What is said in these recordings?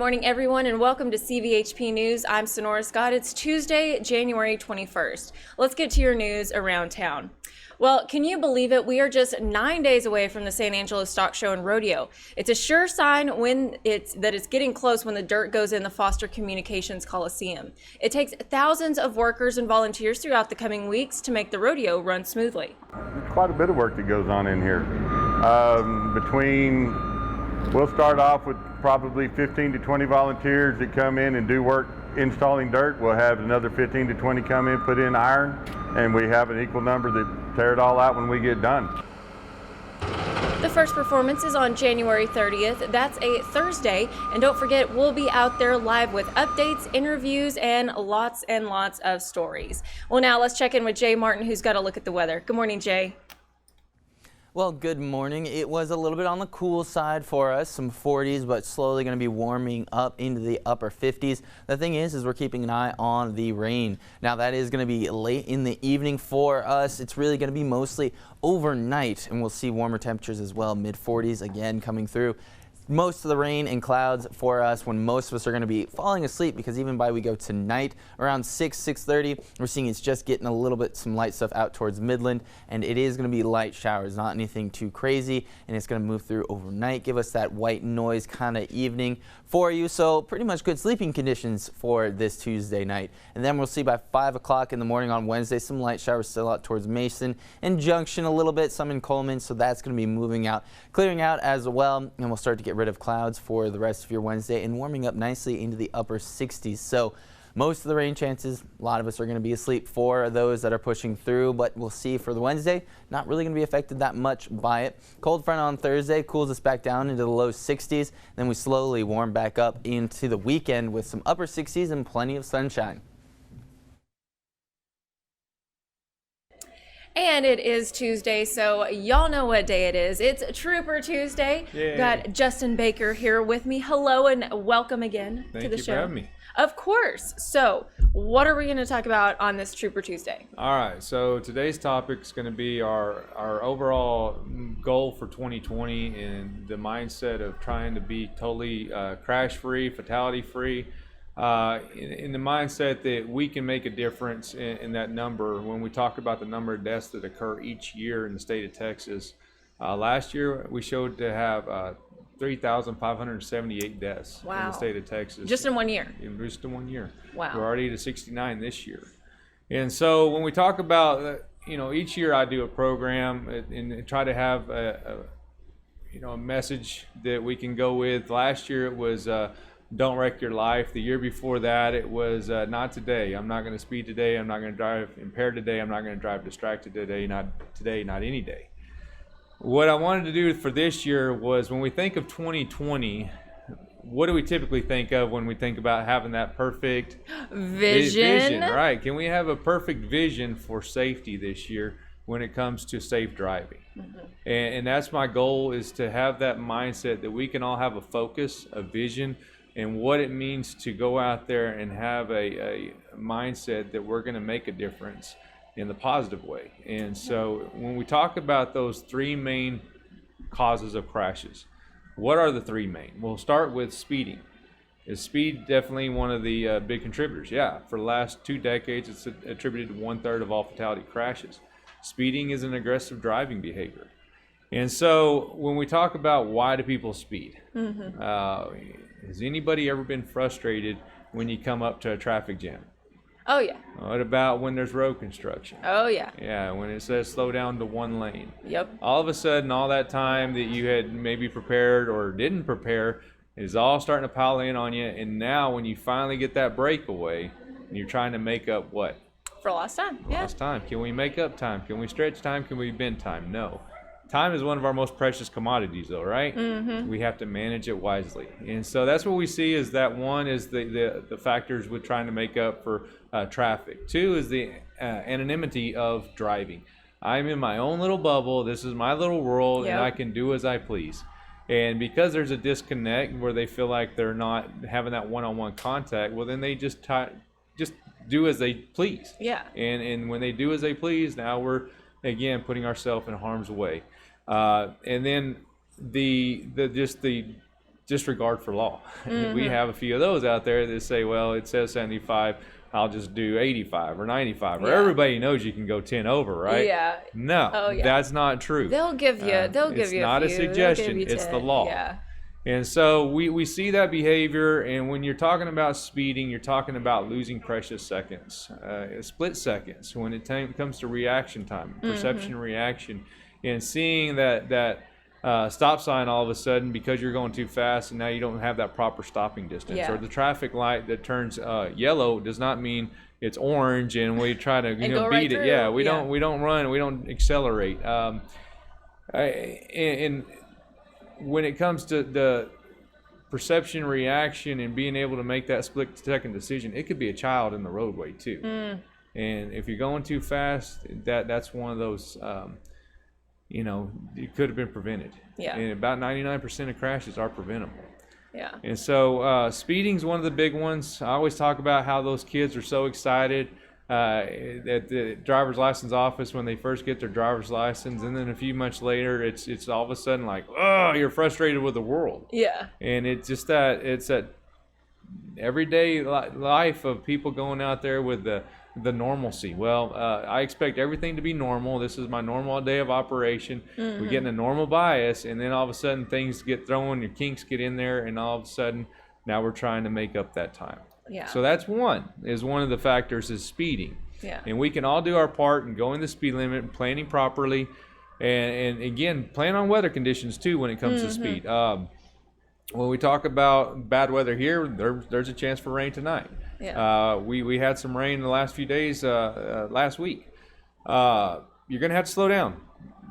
morning, everyone, and welcome to CVHP News. I'm Sonora Scott. It's Tuesday, January 21st. Let's get to your news around town. Well, can you believe it? We are just 9 days away from the San Angelo Stock Show and Rodeo. It's a sure sign that it's getting close when the dirt goes in the Foster Communications Coliseum. It takes thousands of workers and volunteers throughout the coming weeks to make the rodeo run smoothly. Quite a bit of work that goes on in here. We'll start off with probably 15 to 20 volunteers that come in and do work installing dirt. We'll have another 15 to 20 come in, put in iron, and we have an equal number that tear it all out when we get done. The first performance is on January 30th. That's a Thursday. And don't forget, we'll be out there live with updates, interviews, and lots of stories. Well, now let's check in with Jay Martin, who's got a look at the weather. Good morning, Jay. Well, good morning. It was a little bit on the cool side for us, some 40s, but slowly going to be warming up into the upper 50s. The thing is we're keeping an eye on the rain. Now that is going to be late in the evening for us. It's really going to be mostly overnight, and we'll see warmer temperatures as well, mid 40s again coming through. Most of the rain and clouds for us when most of us are going to be falling asleep, because even by we go tonight around 6:30, we're seeing it's just getting a little bit some light stuff out towards Midland, and it is going to be light showers, not anything too crazy, and it's going to move through overnight, give us that white noise kind of evening for you. So pretty much good sleeping conditions for this Tuesday night. And then we'll see by 5 o'clock in the morning on Wednesday some light showers still out towards Mason and Junction a little bit, some in Coleman, so that's going to be moving out, clearing out as well, and we'll start to get rid of clouds for the rest of your Wednesday and warming up nicely into the upper 60s. So most of the rain chances, a lot of us are going to be asleep for those that are pushing through, but we'll see for the Wednesday, not really going to be affected that much by it. Cold front on Thursday cools us back down into the low 60s. Then we slowly warm back up into the weekend with some upper 60s and plenty of sunshine. And it is Tuesday, so y'all know what day it is. It's Trooper Tuesday. Yay. Got Justin Baker here with me. Hello and welcome again to the show. Thank you for having me. Of course. So what are we going to talk about on this Trooper Tuesday? All right, so today's topic is going to be our overall goal for 2020 and the mindset of trying to be totally crash-free, fatality-free. In the mindset that we can make a difference in that number. When we talk about the number of deaths that occur each year in the state of Texas, last year we showed to have 3,578 deaths in the state of Texas. Just in 1 year? Just in 1 year. Wow. We're already to 69 this year. And so when we talk about, each year I do a program and try to have a message that we can go with. Last year it was don't wreck your life. The year before that, it was not today. I'm not going to speed today. I'm not going to drive impaired today. I'm not going to drive distracted today. Not today, not any day. What I wanted to do for this year was, when we think of 2020, what do we typically think of when we think about having that perfect vision? Right. Can we have a perfect vision for safety this year when it comes to safe driving? Mm-hmm. And that's my goal, is to have that mindset that we can all have a focus, a vision, and what it means to go out there and have a mindset that we're going to make a difference in the positive way. And so when we talk about those three main causes of crashes, what are the three main? We'll start with speeding. Is speed definitely one of the big contributors? Yeah, for the last 2 decades, it's attributed to 1/3 of all fatality crashes. Speeding is an aggressive driving behavior. And so when we talk about why do people speed, has anybody ever been frustrated when you come up to a traffic jam? Oh, yeah. What about when there's road construction? Oh, yeah. Yeah, when it says slow down to 1 lane. Yep. All of a sudden, all that time that you had maybe prepared or didn't prepare is all starting to pile in on you. And now when you finally get that breakaway, and you're trying to make up what? For lost time. Yeah. Lost time. Can we make up time? Can we stretch time? Can we bend time? No. Time is one of our most precious commodities, though, right? Mm-hmm. We have to manage it wisely. And so that's what we see, is that one is the factors with trying to make up for traffic. 2 is the anonymity of driving. I'm in my own little bubble. This is my little world, and I can do as I please. And because there's a disconnect where they feel like they're not having that one-on-one contact, well, then they just do as they please. Yeah. And when they do as they please, now we're, again, putting ourselves in harm's way. And then the disregard for law. We have a few of those out there that say, well, it says 75, I'll just do 85 or 95, or everybody knows you can go 10 over, right? Yeah. No, that's not true. They'll give you, it's not a suggestion, it's the law. Yeah. And so we see that behavior, and when you're talking about speeding, you're talking about losing precious seconds, split seconds when it comes to reaction time, perception reaction, and seeing that stop sign all of a sudden because you're going too fast and now you don't have that proper stopping distance. Or the traffic light that turns yellow does not mean it's orange and we try to beat right it. through. Yeah, we don't run, we don't accelerate. And when it comes to the perception reaction and being able to make that split second decision, it could be a child in the roadway too. And if you're going too fast, that's one of those it could have been prevented. Yeah. And about 99% of crashes are preventable. Yeah. And so speeding's one of the big ones. I always talk about how those kids are so excited at the driver's license office when they first get their driver's license, and then a few months later, it's all of a sudden like, oh, you're frustrated with the world. Yeah. And it's just it's that everyday life of people going out there with the normalcy. Well, I expect everything to be normal. This is my normal day of operation. We get in a normal bias, and then all of a sudden things get thrown, your kinks get in there, and all of a sudden now we're trying to make up that time. Yeah. So that's one of the factors is speeding. Yeah. And we can all do our part in going the speed limit and planning properly, and again, plan on weather conditions too when it comes to speed. When we talk about bad weather here, there's a chance for rain tonight. Yeah. We had some rain the last few days last week. You're going to have to slow down.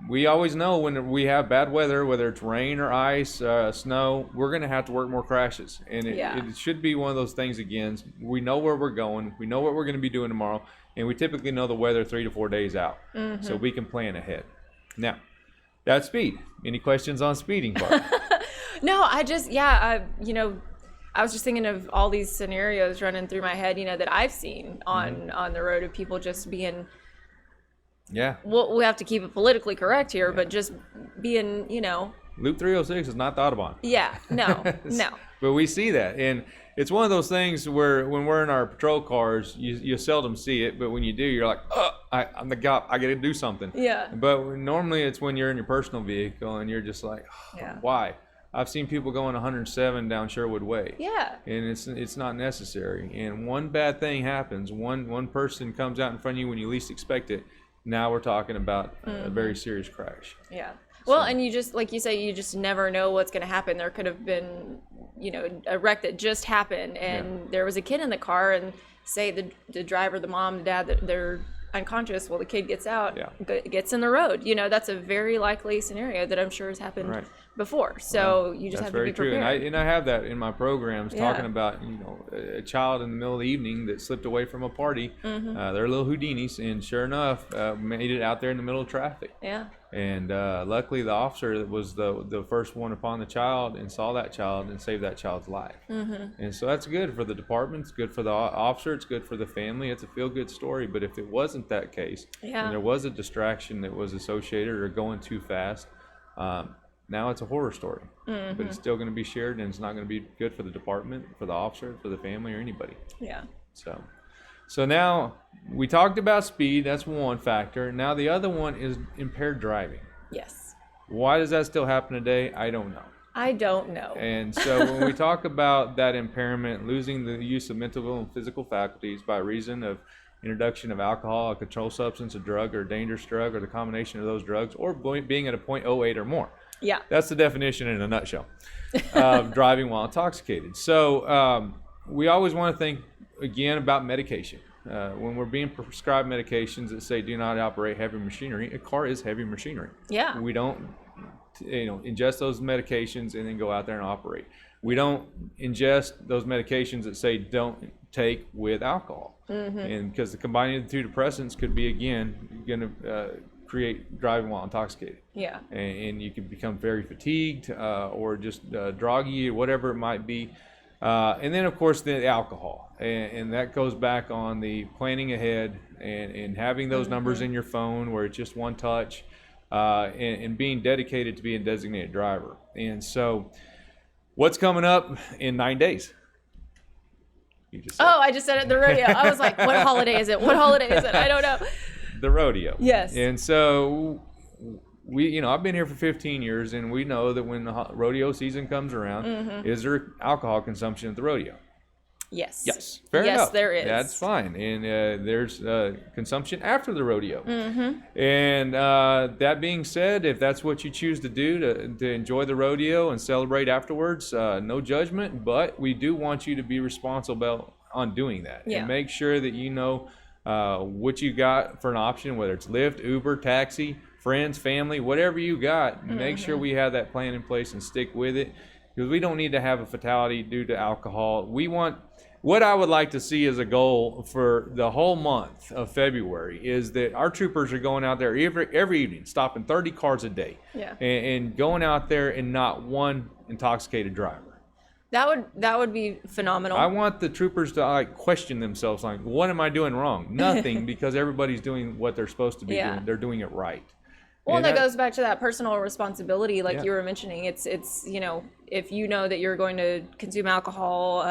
We always know when we have bad weather, whether it's rain or ice, snow, we're going to have to work more crashes. And it should be one of those things again. We know where we're going. We know what we're going to be doing tomorrow. And we typically know the weather 3 to 4 days out. So we can plan ahead. Now, that's speed. Any questions on speeding part? No, I was just thinking of all these scenarios running through my head, that I've seen on the road of people just being, well, we have to keep it politically correct here, but just being, Loop 306 is not the Autobahn. Yeah, no. But we see that, and it's one of those things where when we're in our patrol cars, you seldom see it, but when you do, you're like, oh, I'm the cop, I got to do something. Yeah. But normally it's when you're in your personal vehicle and you're just like, why? I've seen people going 107 down Sherwood Way. Yeah. And it's not necessary. And one bad thing happens. One person comes out in front of you when you least expect it. Now we're talking about a very serious crash. Yeah. Well, and you just, like you say, you just never know what's going to happen. There could have been, a wreck that just happened, and there was a kid in the car, and say the driver, the mom, the dad, they're unconscious. Well, the kid gets out, gets in the road. That's a very likely scenario that I'm sure has happened before. So you just have to be prepared. That's very true. And I have that in my programs talking about, a child in the middle of the evening that slipped away from a party. They're little Houdinis, and sure enough, made it out there in the middle of traffic. Yeah. And luckily, the officer was the first one upon the child and saw that child and saved that child's life. And so that's good for the department. It's good for the officer. It's good for the family. It's a feel-good story. But if it wasn't that case, and there was a distraction that was associated or going too fast, now it's a horror story. But it's still going to be shared, and it's not going to be good for the department, for the officer, for the family, or anybody. Yeah. So now we talked about speed. That's one factor. Now the other one is impaired driving. Yes. Why does that still happen today? I don't know. And so when we talk about that impairment, losing the use of mental and physical faculties by reason of introduction of alcohol, a controlled substance, a drug, or a dangerous drug, or the combination of those drugs, or being at a 0.08 or more. Yeah. That's the definition in a nutshell of driving while intoxicated. So we always want to think, again, about medication. When we're being prescribed medications that say do not operate heavy machinery, a car is heavy machinery. Yeah. We don't ingest those medications and then go out there and operate. We don't ingest those medications that say don't take with alcohol. And because the combining of the two depressants could be, again, going to create driving while intoxicated. Yeah. And you can become very fatigued or just groggy or whatever it might be. And then, of course, the alcohol. And that goes back on the planning ahead and having those numbers in your phone where it's just one touch and being dedicated to being a designated driver. And so What's coming up in 9 days? You just said Oh, I just said it, the rodeo. I was like, what holiday is it? What holiday is it? I don't know. the rodeo. Yes. And so I've been here for 15 years, and we know that when the rodeo season comes around, is there alcohol consumption at the rodeo? Yes. Yes. Fair yes, enough. there is. That's fine. And there's consumption after the rodeo. And that being said, if that's what you choose to do to enjoy the rodeo and celebrate afterwards, no judgment, but we do want you to be responsible on doing that. Yeah. And make sure that you know what you got for an option, whether it's Lyft, Uber, taxi, friends, family, whatever you got. Make sure we have that plan in place and stick with it, because we don't need to have a fatality due to alcohol. What I would like to see as a goal for the whole month of February is that our troopers are going out there every evening, stopping 30 cars a day, Yeah. and going out there and not one intoxicated driver. That would be phenomenal. I want the troopers to question themselves, like, what am I doing wrong? Nothing, because everybody's doing what they're supposed to be Yeah. doing. They're doing it right. Well, And that goes back to that personal responsibility, like Yeah. you were mentioning. It's if you know that you're going to consume alcohol,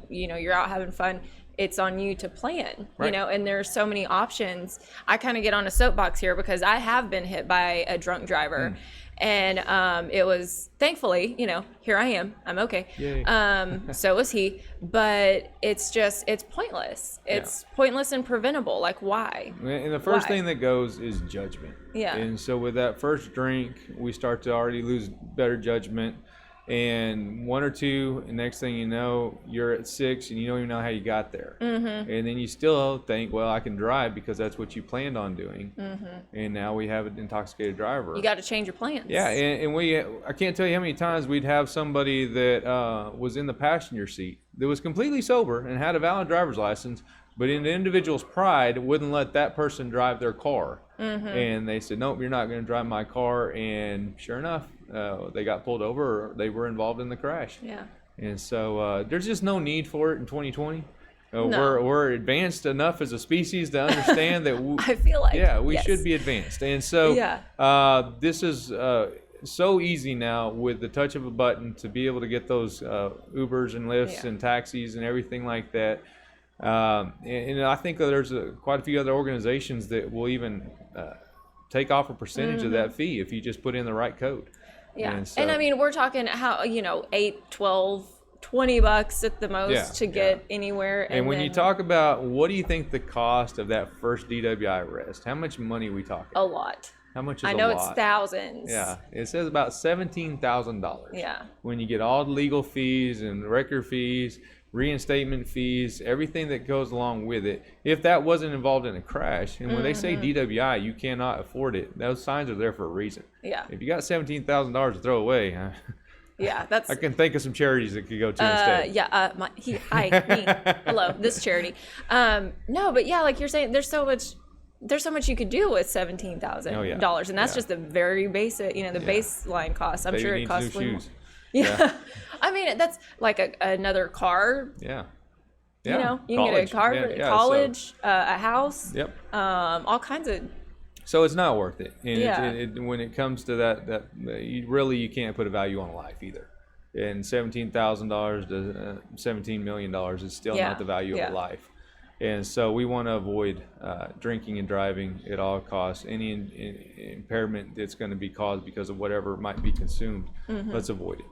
you're out having fun, it's on you to plan, Right. and there's so many options. I kind of get on a soapbox here because I have been hit by a drunk driver. And it was, thankfully, here I am. I'm okay. Yay. So was he. But it's pointless. It's pointless and preventable. Like, why? And the first Why? thing that goes is judgment. Yeah. And so with that first drink, we start to already lose better judgment. And one or two, and next thing you know, you're at 6 and you don't even know how you got there. And then you still think, well, I can drive because that's what you planned on doing. And now we have an intoxicated driver. You got to change your plans. Yeah, and I can't tell you how many times we'd have somebody that was in the passenger seat that was completely sober and had a valid driver's license, but in the individual's pride wouldn't let that person drive their car. And they said, nope, you're not going to drive my car. And sure enough, they got pulled over, or they were involved in the crash. Yeah. And so there's just no need for it in 2020. No. We're advanced enough as a species to understand that I feel like. we yes. should be advanced. And so this is so easy now with the touch of a button to be able to get those Ubers and Lyfts and taxis and everything like that. And I think there's quite a few other organizations that will even take off a percentage of that fee if you just put in the right code. Yeah. So, And I mean, we're talking how, $8, $12, $20 at the most to get anywhere. And when then you talk about, what do you think the cost of that first DWI arrest? How much money are we talking? a lot. How much is I know a it's lot? thousands. Yeah, it says about $17,000. Yeah. When you get all the legal fees and record fees, reinstatement fees, everything that goes along with it. If that wasn't involved in a crash, and when they say DWI, you cannot afford it. Those signs are there for a reason. Yeah. If you got $17,000 to throw away, Yeah. That's. I can think of some charities that could go to instead. Yeah. Me. Hello. This charity. No, but yeah, like you're saying, there's so much you could do with $17,000, and that's just the very basic, the baseline cost. I'm Baby sure it needs costs new way more. shoes. Yeah. I mean, that's like another car. Yeah. You can College. get a car, college, a house. Yep. All kinds of. So it's not worth it. And Yeah. when it comes to that you can't put a value on life either. And $17,000 to $17 million is still not the value of a life. And so we want to avoid drinking and driving at all costs. Any impairment that's going to be caused because of whatever might be consumed, let's avoid it.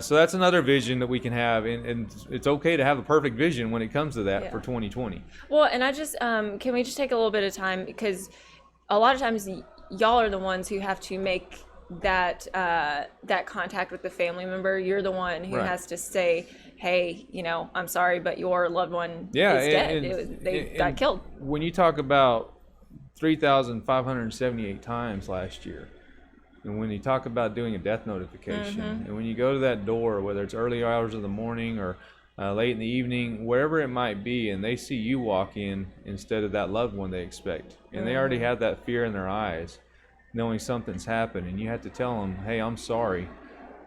So that's another vision that we can have, and it's okay to have a perfect vision when it comes to that for 2020. Well, and I just can we just take a little bit of time, because a lot of times y'all are the ones who have to make that contact with the family member. You're the one who has to say, hey, I'm sorry, but your loved one is dead. They got killed. When you talk about 3,578 times last year, and when you talk about doing a death notification, and when you go to that door, whether it's early hours of the morning or late in the evening, wherever it might be, and they see you walk in instead of that loved one they expect, and they already have that fear in their eyes, knowing something's happened, and you have to tell them, hey, I'm sorry,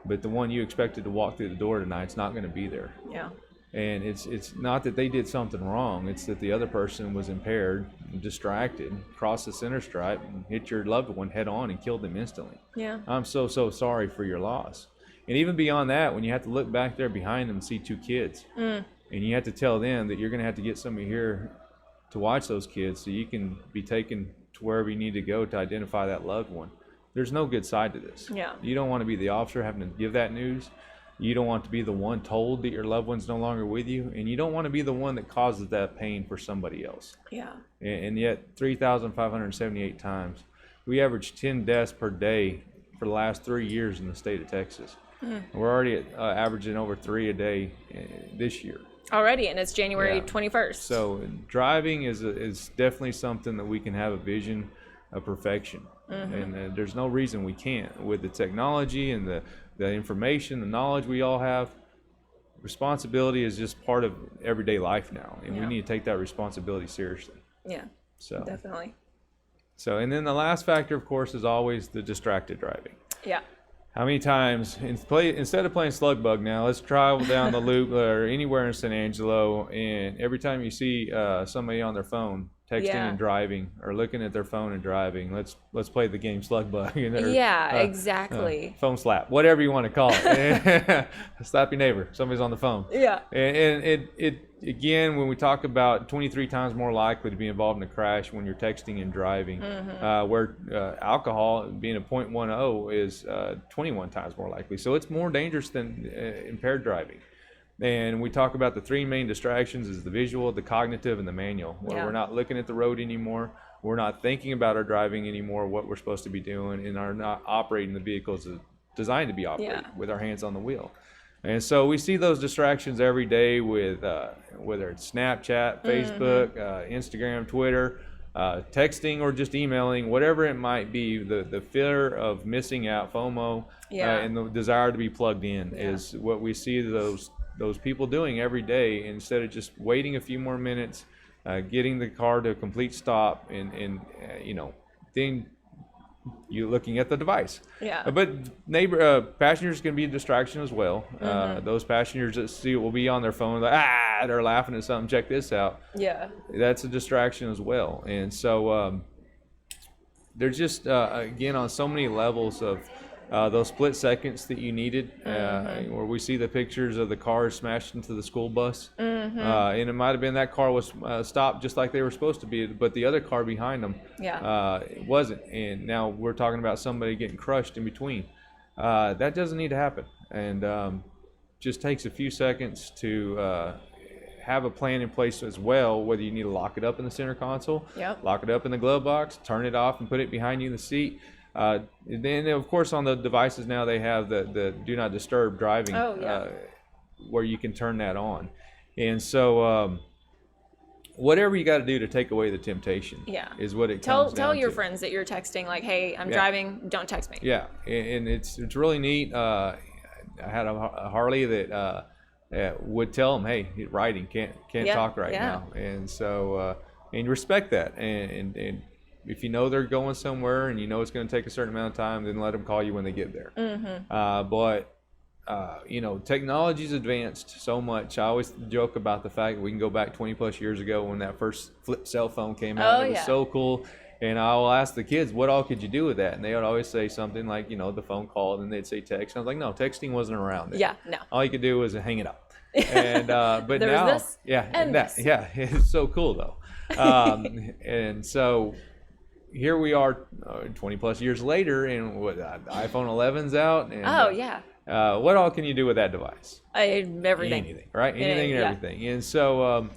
but the one you expected to walk through the door tonight's not going to be there. Yeah. And it's not that they did something wrong, it's that the other person was impaired, distracted, crossed the center stripe, and hit your loved one head on and killed them instantly. Yeah. I'm so sorry for your loss. And even beyond that, when you have to look back there behind them and see 2 kids, and you have to tell them that you're going to have to get somebody here to watch those kids so you can be taken to wherever you need to go to identify that loved one. There's no good side to this. Yeah. You don't want to be the officer having to give that news. You don't want to be the one told that your loved one's no longer with you, and you don't want to be the one that causes that pain for somebody else. Yeah. And yet 3,578 times. We average 10 deaths per day for the last 3 years in the state of Texas. We're already at, averaging over 3 a day this year. Already, and it's January 21st. So driving is definitely something that we can have a vision of perfection. And there's no reason we can't. With the technology and the information, the knowledge we all have, responsibility is just part of everyday life now. And we need to take that responsibility seriously. Yeah, So definitely. So, and then the last factor, of course, is always the distracted driving. Yeah. How many times, instead of playing slug bug now, let's travel down the loop or anywhere in San Angelo, and every time you see somebody on their phone texting and driving, or looking at their phone and driving, let's play the game slug bug. Exactly. Phone slap, whatever you want to call it. Slap your neighbor, somebody's on the phone. Yeah. And it again, when we talk about 23 times more likely to be involved in a crash when you're texting and driving, where alcohol being a 0.10 is 21 times more likely. So it's more dangerous than impaired driving. And we talk about the 3 main distractions is the visual, the cognitive, and the manual, where we're not looking at the road anymore. We're not thinking about our driving anymore, what we're supposed to be doing, and are not operating the vehicles designed to be operated with our hands on the wheel. And so we see those distractions every day with whether it's Snapchat, Facebook, Instagram, Twitter, texting, or just emailing, whatever it might be. The fear of missing out, FOMO, and the desire to be plugged in is what we see those people doing every day. Instead of just waiting a few more minutes, getting the car to a complete stop, and then you looking at the device. Yeah. But passengers can be a distraction as well. Those passengers that will be on their phone, like, they're laughing at something. Check this out. Yeah. That's a distraction as well. And so they're just again on so many levels of those split seconds that you needed, where we see the pictures of the cars smashed into the school bus, and it might have been that car was stopped just like they were supposed to be, but the other car behind them wasn't. And now we're talking about somebody getting crushed in between. That doesn't need to happen, and just takes a few seconds to have a plan in place as well, whether you need to lock it up in the center console, lock it up in the glove box, turn it off and put it behind you in the seat. Then, of course, on the devices now they have the do not disturb driving, where you can turn that on. And so whatever you got to do to take away the temptation is what it comes down to. Tell your friends that you're texting, like, hey, I'm driving, don't text me. Yeah, and it's really neat. I had a Harley that would tell them, hey, riding, can't talk right now. And so and respect that, and if you know they're going somewhere and you know it's going to take a certain amount of time, then let them call you when they get there. But technology's advanced so much. I always joke about the fact that we can go back 20 plus years ago when that first flip cell phone came out. It was so cool. And I will ask the kids, what all could you do with that? And they would always say something like, the phone call, and they'd say text. And I was like, no, texting wasn't around then. No. All you could do was hang it up. And but there now, was this, it's so cool though. And so here we are 20 plus years later, and iPhone 11's out. And, what all can you do with that device? Everything. Anything, right? Anything and everything. And so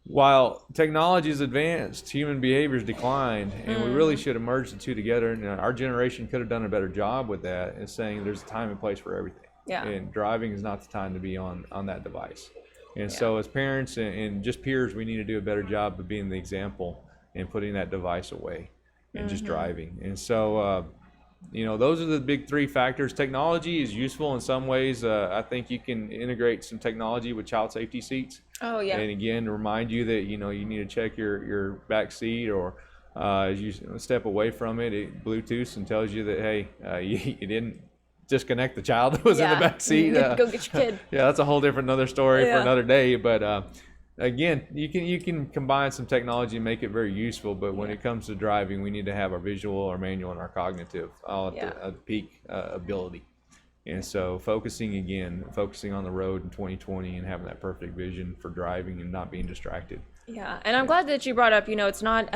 while technology has advanced, human behavior's declined, and we really should have merged the two together. And our generation could have done a better job with that, and saying there's a time and place for everything. And driving is not the time to be on that device. And so as parents and just peers, we need to do a better job of being the example and putting that device away and just driving. And so, those are the big 3 factors. Technology is useful in some ways. I think you can integrate some technology with child safety seats. And again, remind you that, you need to check your back seat, or as you step away from it, it Bluetooths and tells you that, hey, you didn't disconnect the child that was in the back seat. Go get your kid. That's a whole different another story for another day. But again, you can combine some technology and make it very useful. But when it comes to driving, we need to have our visual, our manual, and our cognitive all at the peak ability. And so focusing on the road in 2020 and having that perfect vision for driving and not being distracted. Yeah, and I'm glad that you brought up, it's not,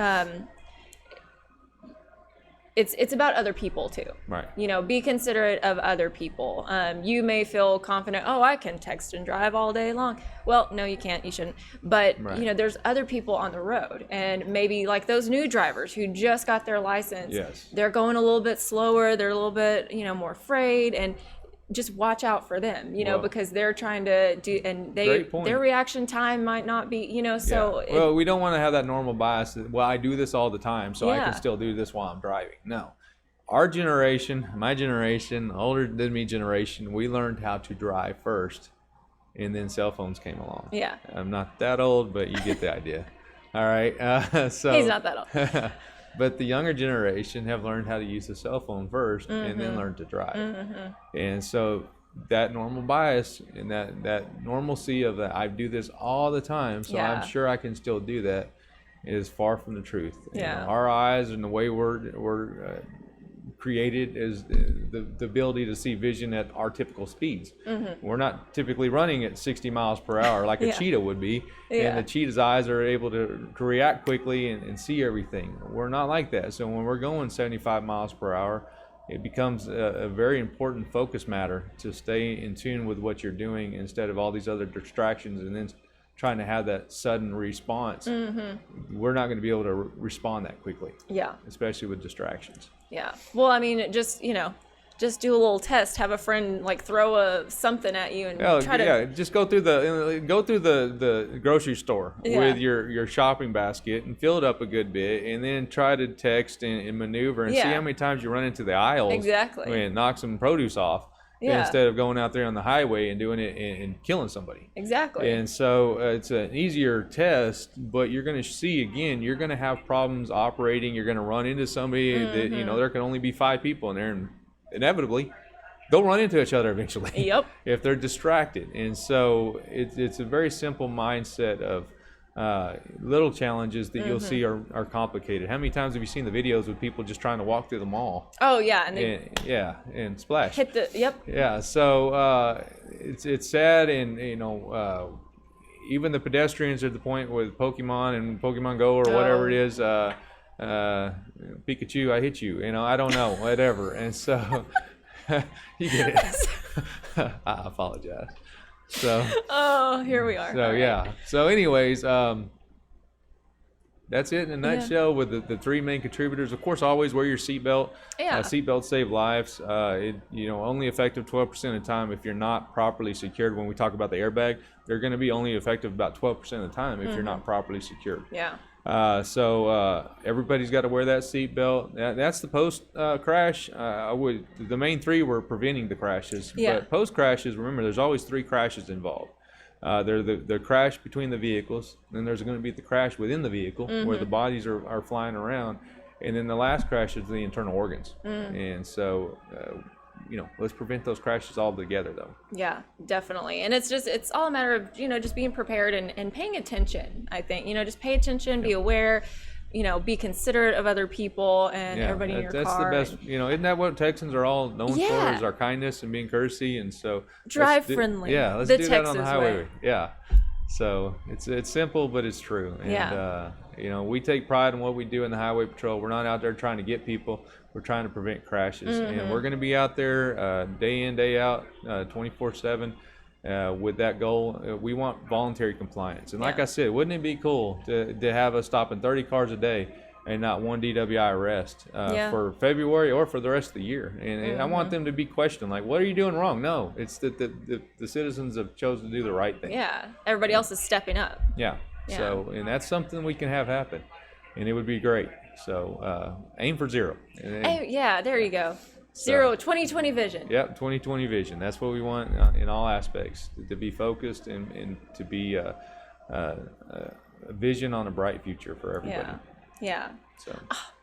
it's about other people too. Right. Be considerate of other people. You may feel confident, oh, I can text and drive all day long. Well, no, you can't, you shouldn't. But, Right. There's other people on the road, and maybe like those new drivers who just got their license. Yes. They're going a little bit slower, they're a little bit, more afraid, and just watch out for them, Well, because they're trying to do, and Great point. their reaction time might not be, so. Yeah. Well, we don't want to have that normal bias that, well, I do this all the time, so I Yeah. can still do this while I'm driving. No. Our generation, my generation, older than me generation, we learned how to drive first, and then cell phones came along. Yeah. I'm not that old, but you get the idea. All right. So He's not that old. But the younger generation have learned how to use the cell phone first and Mm-hmm. then learn to drive. And so that normal bias and that normalcy of that I do this all the time, so Yeah. I'm sure I can still do that, is far from the truth. Yeah. Our eyes and the way we're created is the ability to see vision at our typical speeds. We're not typically running at 60 miles per hour like a Yeah. cheetah would be, Yeah. and the cheetah's eyes are able to react quickly and see everything. We're not like that. So when we're going 75 miles per hour, it becomes a very important focus matter to stay in tune with what you're doing instead of all these other distractions and then trying to have that sudden response. We're not going to be able to respond that quickly, Yeah. especially with distractions. Yeah. Well, I mean, just do a little test. Have a friend like throw something at you and try to. Just go through the grocery store Yeah. with your shopping basket and fill it up a good bit, and then try to text and maneuver and see Yeah. how many times you run into the aisles. Exactly. And knock some produce off. Yeah. Instead of going out there on the highway and doing it and killing somebody. Exactly. And so it's an easier test, but you're going to see, again, you're going to have problems operating. You're going to run into somebody that, there can only be 5 people in there, and inevitably they'll run into each other eventually. Yep. If they're distracted. And so it's a very simple mindset of little challenges that you'll see are complicated. How many times have you seen the videos with people just trying to walk through the mall? Oh yeah, and they And splash. hit the Yeah, so it's sad, and even the pedestrians are at the point with Pokemon and Pokemon Go or whatever it is. Pikachu, I hit you. I don't know, whatever. And so you get it. I apologize. So. Oh, here we are. So All right. yeah. So anyways, that's it in a nutshell with the 3 main contributors. Of course, always wear your seatbelt. Yeah. Seatbelts save lives. Only effective 12% of the time if you're not properly secured. When we talk about the airbag, they're going to be only effective about 12% of the time if you're not properly secured. Yeah. So everybody's got to wear that seatbelt. That's the post crash. The main 3 were preventing the crashes. Yeah. But post crashes, remember, there's always 3 crashes involved. They're the crash between the vehicles, then there's going to be the crash within the vehicle where the bodies are flying around, and then the last crash is the internal organs. And so, let's prevent those crashes altogether, though. Yeah, definitely. And it's all a matter of, just being prepared and paying attention, I think. Just pay attention, be aware, be considerate of other people and everybody in your that's car. That's the best. Isn't that what Texans are all known for, is our kindness and being courtesy? And so drive friendly. Yeah, let's the do Texas that on the highway. way. Yeah. So it's simple, but it's true. And, Yeah. we take pride in what we do in the highway patrol. We're not out there trying to get people. We're trying to prevent crashes. And we're going to be out there day in, day out, 24/7 with that goal. We want voluntary compliance. And like I said, wouldn't it be cool to have us stopping 30 cars a day and not one DWI arrest for February or for the rest of the year? And I want them to be questioned, like, what are you doing wrong? No, it's that the citizens have chosen to do the right thing. Yeah, everybody else is stepping up. Yeah. So, and that's something we can have happen, and it would be great. So aim for 0. Yeah, there you go. 2020 vision. Yep, 2020 vision. That's what we want in all aspects, to be focused and to be a vision on a bright future for everybody. Yeah. So.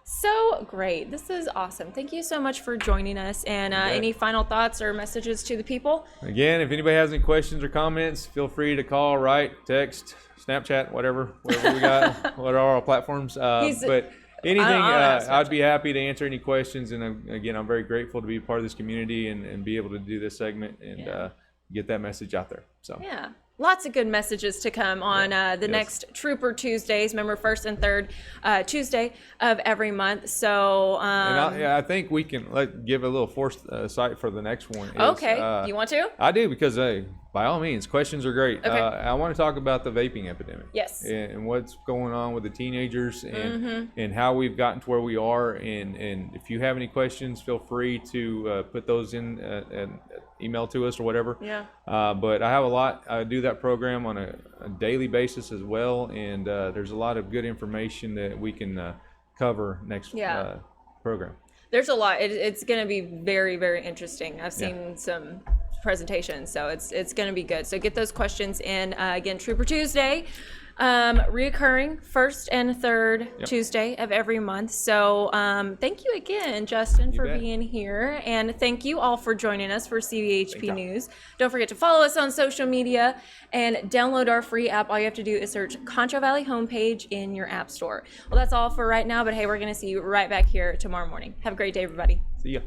So great. This is awesome. Thank you so much for joining us. And any final thoughts or messages to the people? Again, if anybody has any questions or comments, feel free to call, write, text, Snapchat, whatever we got, what are our platforms. But anything, I'll ask I'd be happy to answer any questions. And again, I'm very grateful to be part of this community and be able to do this segment and get that message out there. So yeah. Lots of good messages to come on the next Trooper Tuesdays. Remember, first and third Tuesday of every month. So, and I think we can give a little foresight for the next one. Okay, you want to? I do, because by all means, questions are great. Okay. I want to talk about the vaping epidemic. Yes. And what's going on with the teenagers and how we've gotten to where we are. And if you have any questions, feel free to put those in an email to us or whatever. Yeah. But I have a lot. I do that program on a daily basis as well. And there's a lot of good information that we can cover next program. There's a lot. It's going to be very, very interesting. I've seen some presentations, so it's going to be good. So get those questions in. Again, Trooper Tuesday, reoccurring first and third Tuesday of every month. So thank you again, Justin, for being here, and thank you all for joining us for CVHP News. Don't forget to follow us on social media and download our free app. All you have to do is search Concho Valley Homepage in your app store. Well, that's all for right now, but hey, we're going to see you right back here tomorrow morning. Have a great day, everybody. See ya.